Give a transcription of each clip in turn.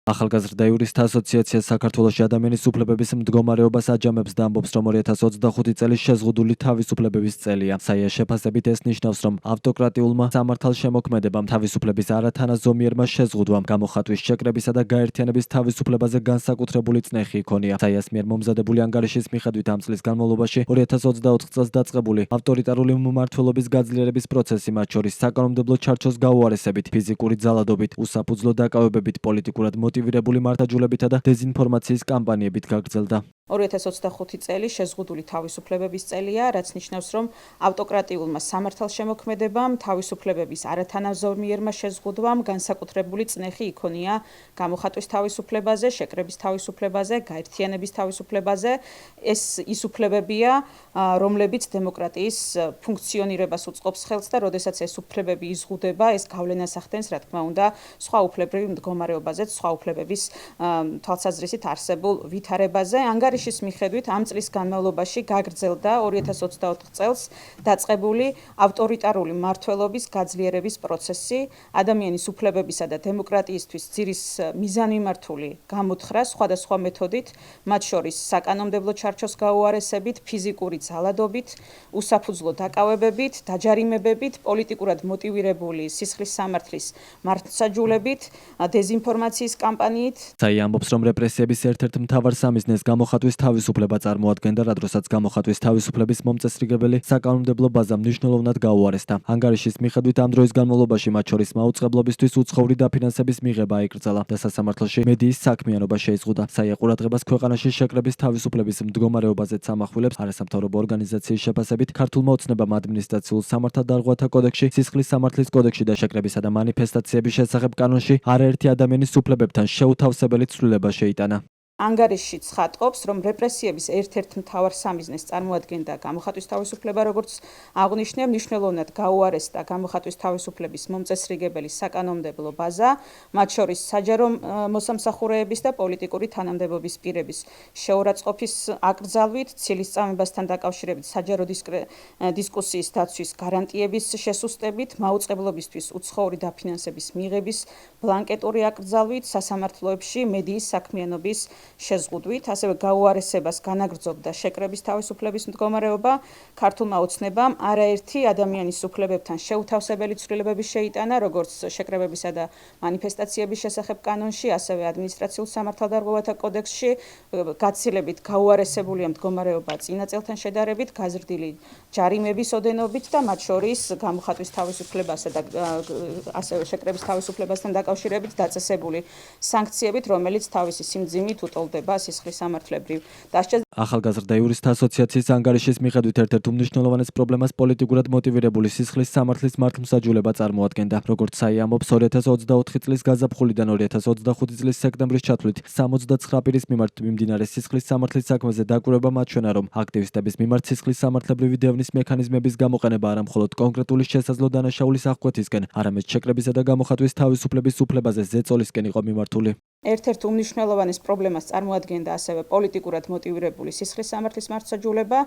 ახალგაზრდა იურისტთა ასოციაცია საქართველოში ადამიანის უფლებების მდგომარეობას აჯამებს და ამბობს, რომ 2025 წელი შეზღუდული თავისუფლებების წელია. საიას შეფასებით ეს ნიშნავს, რომ ავტოკრატიულმა სამართალშემოქმედებამ თავისუფლების არათანაზომიერმა შეზღუდვამ გამოხატვის შეკრებისა და გაერთიანების თავისუფლებაზე განსაკუთრებული წნეხი იქონია. საიას მიერ მომზადებული ანგარიშის მიხედვით ამ წლის განმავლობაში 2024 წელს დაწყებული ავტორიტარული მმართველობის გაძლიერების პროცესი, მათ შორის საკანონმდებლო ჩარჩოს გაუარესებით, ფიზიკური ძალადობით, უსაფუძვლო დაკავებებით, პოლიტიკურად მოტივირებული მართაჯულებითა და დეზინფორმაციის კამპანიებით გაგრძელდა. 2025 წელი შეზღუდული თავისუფლებების წელია, რაც ნიშნავს, რომ ავტოკრატიულმა სამართალშემოქმედებამ თავისუფლებების არათანაზომიერმა შეზღუდვამ განსაკუთრებული წნეხი იქონია გამოხატვის თავისუფლებაზე, შეკრების თავისუფლებაზე, გაერთიანების თავისუფლებაზე. ეს ის უფლებებია, რომლებიც დემოკრატიის ფუნქციონირებას უწყობს ხელს და როდესაც ეს უფლებები იზღუდება, ეს გავლენას ახდენს, რა თქმა უნდა, სხვა უფლებრივ მდგომარეობაზეც, სხვა უფლებების თვალსაზრისით არსებულ ვითარებაზე. ანგარიშის მიხედვით ამ წლის განმავლობაში გაგრძელდა 2024 წელს დაწყებული ავტორიტარული მმართველობის გაძლიერების პროცესი, ადამიანის უფლებებისა და დემოკრატიისთვის ძირის მიზანმიმართული გამოთხრა სხვადასხვა მეთოდით, მათ შორის საკანონმდებლო ჩარჩოს გაუარესებით, ფიზიკური ძალადობით, უსაფუძვლო დაკავებებით, დაჯარიმებებით, პოლიტიკურად მოტივირებული სისხლის სამართლის მართლმსაჯულებით, დეზინფორმაციის კამპანიით. საია ამბობს, რომ რეპრესიების ერთ-ერთ მთავარ სამიზნეს გამოხატვის თავისუფლება წარმოადგენდა, რადგანაც გამოხატვის თავისუფლების მომწესრიგებელი საკანონმდებლო ბაზა მნიშვნელოვნად გაუარესდა. ანგარიშის მიხედვით ამ დროის განმავლობაში, მათ შორის მაუწყებლობისთვის უცხოური დაფინანსების მიღება აიკრძალა და სასამართლოში მედიის საქმიანობა შეიზღუდა. საია ყურადღებას ქვეყანაში შეკრების თავისუფლების მდგომარეობაზეც ამახვილებს. არასამთავრობო ორგანიზაციის შეფასებით, ქართულმა ოცნებამ ადმინისტრაციულ სამართალდარღვევათა კოდექსში, სისხლის სამართლის კოდექსში და შეკრებისა და მანიფესტაციების შესახებ კანონში არაერთი ადამიანის უფლებებთან შეუთავსებელი ცვლილება შეიტანა. ანგარიში ცხადყოფს, რომ რეპრესიების ერთ-ერთ მთავარ სამიზნეს წარმოადგენდა გამოხატვის თავისუფლება, როგორც აღნიშნე, მნიშვნელოვნად გაუარესდა გამოხატვის თავისუფლების მომწესრიგებელი საკანონმდებლო ბაზა, მათ შორის საჯარო მოსამსახურეების და პოლიტიკური თანამდებობის პირების შეურაცხყოფის აკრძალვით, ცილისწამებასთან დაკავშირებით საჯარო დისკუსიის დაცვის გარანტიების შესუსტებით, მაუწყებლობისთვის უცხოური დაფინანსების მიღების ბლანკეტური აკრძალვით, სასამართლოებში მედიის საქმიანობის შეზღუდვით, ასევე გაუარესებას განაგრძობდა შეკრების თავისუფლების მდგომარეობა. ქართულმა ოცნებამ არაერთი ადამიანის უფლებებთან შეუთავსებელი ცვლილებები შეიტანა, როგორც შეკრებებისა და მანიფესტაციების შესახებ კანონში, ასევე ადმინისტრაციულ სამართალდარღვევათა კოდექსში. გაცილებით გაუარესებულია მდგომარეობა წინა წელთან შედარებით, გაზრდილი ჯარიმების ოდენობით და მათ შორის გამოხატვის თავისუფლებასა და ასევე შეკრების თავისუფლებასთან დაკავშირებით დაწესებული სანქციებით, რომელიც თავისი სიმძიმით უტოლდება სისხლის სამართლებრივ დასჯას. ახალგაზრდა იურისტთა ასოციაციის ანგარიშის მიხედვით ერთ-ერთ უმნიშვნელოვანეს პრობლემას პოლიტიკურად მოტივირებული სისხლის სამართლის მართლმსაჯულება წარმოადგენდა. როგორც საია ამბობს, 2024 წლის გაზაფხულიდან 2025 წლის სექტემბრის ჩათვლით 69 პირის მიმართ მიმდინარე სისხლის სამართლის საქმეზე დაკვირვება მაჩვენა, რომ აქტივისტების მიმართ სისხლის სამართლებრივი დევნის მექანიზმების გამოყენება არა მხოლოდ კონკრეტული შესაძლო დანაშაულის აღკვეთისკენ, არამედ შეკრებისა და გამოხატვის თავისუფლების უფლებაზე ზეწოლისკენ იყო მიმართული. ერთ-ერთ უმნიშვნელოვანეს პრობლემას წარმოადგენდა ასევე პოლიტიკურად მოტივირებული სისხლის სამართლის მართლმსაჯულება.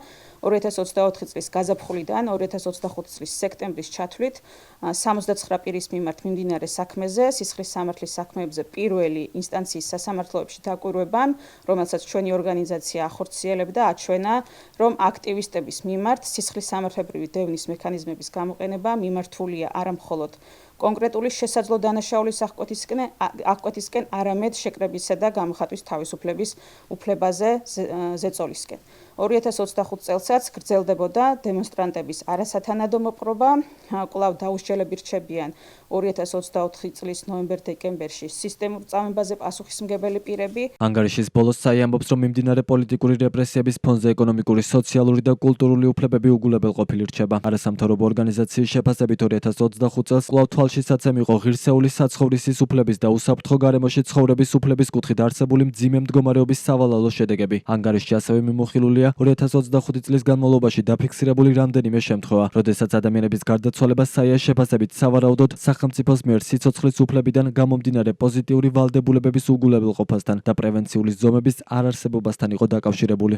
2024 წლის გაზაფხულიდან 2025 წლის სექტემბრის ჩათვლით 69 პირის მიმართ მიმდინარე საქმეზე სისხლის სამართლის საქმეებზე პირველი ინსტანციის სასამართლოებში დაკვირვებამ, რომელსაც ჩვენი ორგანიზაცია ახორციელებდა, აჩვენა, რომ აქტივისტების მიმართ სისხლის სამართლებრივი დევნის მექანიზმების გამოყენება მიმართულია არა მხოლოდ კონკრეტული შესაძლო დანაშაულის აღკვეთისკენ, არამედ შეკრებისა და გამოხატვის თავისუფლების უფლებაზე ზეწოლისკენ. 2025 წელსაც გრძელდებოდა დემონსტრანტების არასათანადო მოპყრობა, კვლავ დაუსჯელები რჩებიან 2024 წლის ნოემბერ-დეკემბერში სისტემურ წამებაზე პასუხისმგებელი პირები. ანგარიშის ბოლოს საია ამბობს, რომ მიმდინარე პოლიტიკური რეპრესიების ფონზე ეკონომიკური, სოციალური და კულტურული უფლებები უგულებელყოფილი რჩება. არასამთავრობო ორგანიზაციის შეფასებით 2025 წელს კვლავ თვალშისაცემ იყო ღირსეული საცხოვრისის უფლების და უსაფრთხო გარემოში ცხოვრების უფლების კუთხით არსებული მძიმე მდგომარეობის სავალალო შედეგები. ანგარიშში ასევე მიმოხილულია 2025 წლის განმავლობაში დაფიქსირებული რამდენიმე შემთხვევა, როდესაც ადამიანების გარდაცვალება საიას შეფასებით სავარაუდოდ სახელმწიფოს მიერ სიცოცხლის უფლებიდან გამომდინარე პოზიტიური ვალდებულებების უგულებელყოფასთან და პრევენციული ზომების არარსებობასთან იყო დაკავშირებული.